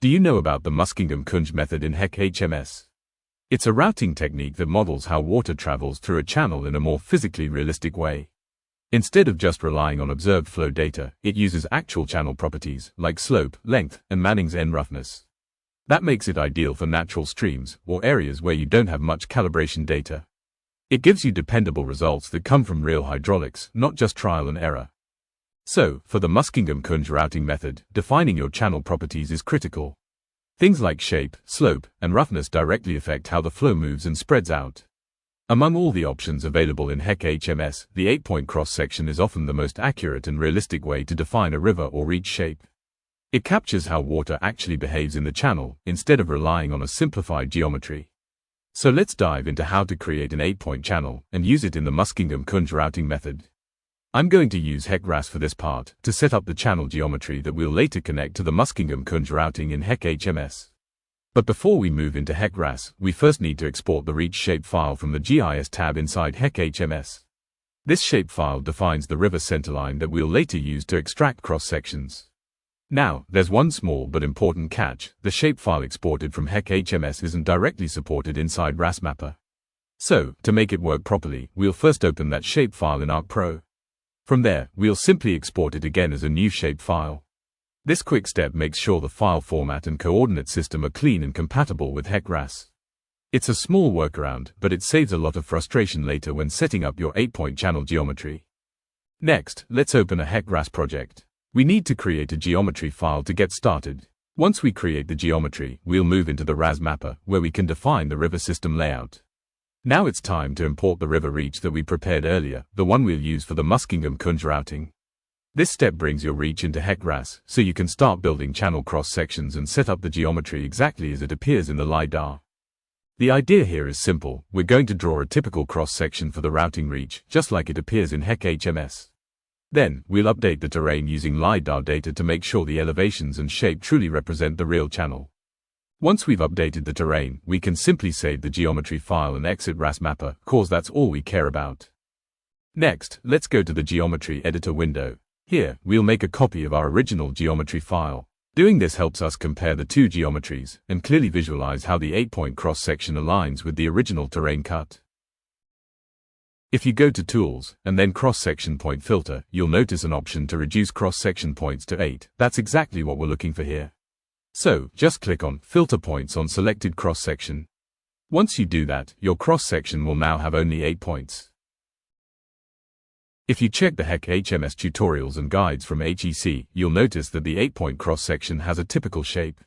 Do you know about the Muskingum Cunge method in HEC HMS? It's a routing technique that models how water travels through a channel in a more physically realistic way. Instead of just relying on observed flow data, it uses actual channel properties like slope, length, and Manning's N roughness. That makes it ideal for natural streams or areas where you don't have much calibration data. It gives you dependable results that come from real hydraulics, not just trial and error. So, for the Muskingum Cunge routing method, defining your channel properties is critical. Things like shape, slope, and roughness directly affect how the flow moves and spreads out. Among all the options available in HEC HMS, the 8-point cross-section is often the most accurate and realistic way to define a river or reach shape. It captures how water actually behaves in the channel, instead of relying on a simplified geometry. So let's dive into how to create an 8-point channel and use it in the Muskingum Cunge routing method. I'm going to use HEC RAS for this part, to set up the channel geometry that we'll later connect to the Muskingum Cunge routing in HEC HMS. But before we move into HEC RAS, we first need to export the reach shape file from the GIS tab inside HEC HMS. This shape file defines the river centerline that we'll later use to extract cross-sections. Now, there's one small but important catch: the shapefile exported from HEC HMS isn't directly supported inside RAS Mapper. So, to make it work properly, we'll first open that shapefile in ArcPro. From there, we'll simply export it again as a new shapefile. This quick step makes sure the file format and coordinate system are clean and compatible with HEC RAS. It's a small workaround, but it saves a lot of frustration later when setting up your 8-point channel geometry. Next, let's open a HEC RAS project. We need to create a geometry file to get started. Once we create the geometry, we'll move into the RAS Mapper, where we can define the river system layout. Now it's time to import the river reach that we prepared earlier, the one we'll use for the Muskingum Cunge routing. This step brings your reach into HEC RAS, so you can start building channel cross-sections and set up the geometry exactly as it appears in the LiDAR. The idea here is simple: we're going to draw a typical cross-section for the routing reach, just like it appears in HEC HMS. Then, we'll update the terrain using LiDAR data to make sure the elevations and shape truly represent the real channel. Once we've updated the terrain, we can simply save the geometry file and exit RAS Mapper, cause that's all we care about. Next, let's go to the geometry editor window. Here, we'll make a copy of our original geometry file. Doing this helps us compare the two geometries and clearly visualize how the 8-point cross-section aligns with the original terrain cut. If you go to Tools, and then Cross-Section Point Filter, you'll notice an option to reduce cross-section points to 8. That's exactly what we're looking for here. So, just click on Filter Points on selected cross-section. Once you do that, your cross-section will now have only 8 points. If you check the HEC HMS tutorials and guides from HEC, you'll notice that the 8-point cross-section has a typical shape.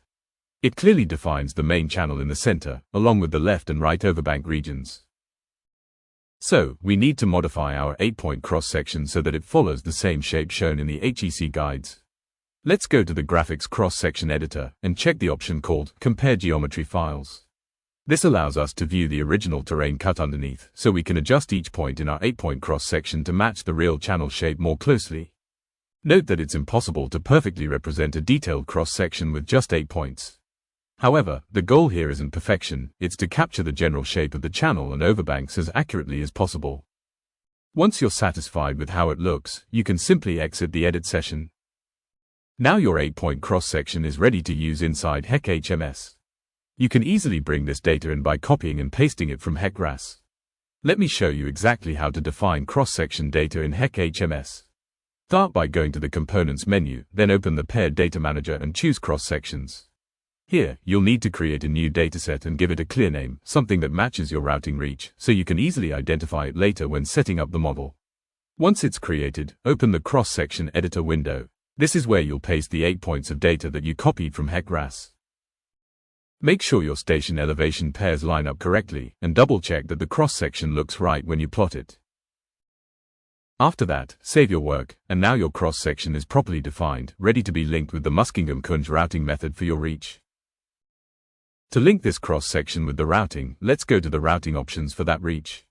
It clearly defines the main channel in the center, along with the left and right overbank regions. So, we need to modify our 8-point cross-section so that it follows the same shape shown in the HEC guides. Let's go to the Graphics Cross-Section Editor and check the option called Compare Geometry Files. This allows us to view the original terrain cut underneath, so we can adjust each point in our 8-point cross-section to match the real channel shape more closely. Note that it's impossible to perfectly represent a detailed cross-section with just 8 points. However, the goal here isn't perfection, it's to capture the general shape of the channel and overbanks as accurately as possible. Once you're satisfied with how it looks, you can simply exit the edit session. Now your 8-point cross-section is ready to use inside HEC HMS. You can easily bring this data in by copying and pasting it from HEC RAS. Let me show you exactly how to define cross-section data in HEC HMS. Start by going to the Components menu, then open the Paired Data Manager and choose Cross-Sections. Here, you'll need to create a new dataset and give it a clear name, something that matches your routing reach, so you can easily identify it later when setting up the model. Once it's created, open the Cross-Section Editor window. This is where you'll paste the 8 points of data that you copied from HEC RAS. Make sure your station elevation pairs line up correctly, and double-check that the cross-section looks right when you plot it. After that, save your work, and now your cross-section is properly defined, ready to be linked with the Muskingum Cunge routing method for your reach. To link this cross-section with the routing, let's go to the routing options for that reach.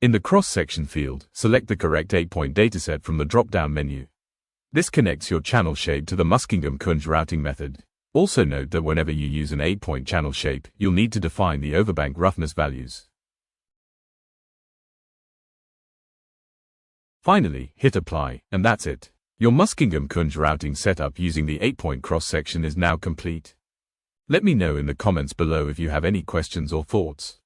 In the cross-section field, select the correct 8-point dataset from the drop-down menu. This connects your channel shape to the Muskingum Cunge routing method. Also note that whenever you use an 8-point channel shape, you'll need to define the overbank roughness values. Finally, hit Apply, and that's it. Your Muskingum Cunge routing setup using the 8-point cross-section is now complete. Let me know in the comments below if you have any questions or thoughts.